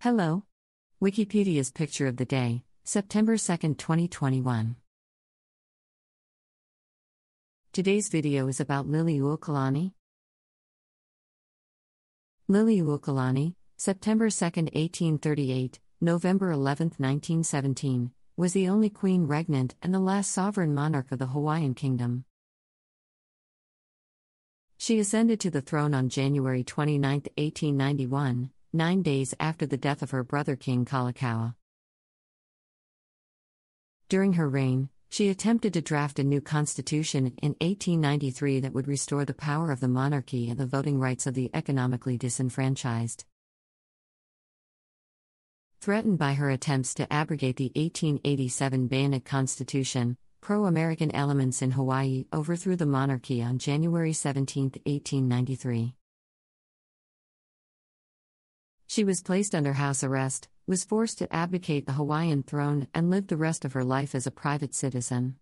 Hello. Wikipedia's picture of the day, September 2, 2021. Today's video is about Liliʻuokalani. Liliʻuokalani, September 2, 1838, November 11, 1917, was the only queen regnant and the last sovereign monarch of the Hawaiian Kingdom. She ascended to the throne on January 29, 1891, 9 days after the death of her brother King Kalākaua. During her reign, she attempted to draft a new constitution in 1893 that would restore the power of the monarchy and the voting rights of the economically disenfranchised. Threatened by her attempts to abrogate the 1887 Bayonet Constitution, pro-American elements in Hawaii overthrew the monarchy on January 17, 1893. She was placed under house arrest, was forced to abdicate the Hawaiian throne, and lived the rest of her life as a private citizen.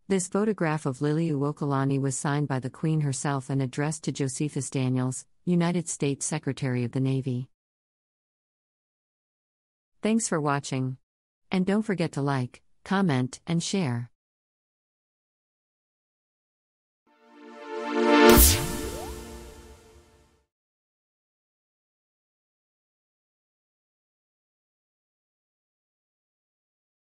This photograph of Liliʻuokalani was signed by the Queen herself and addressed to Josephus Daniels, United States Secretary of the Navy. Thanks for watching. And don't forget to like, comment, and share.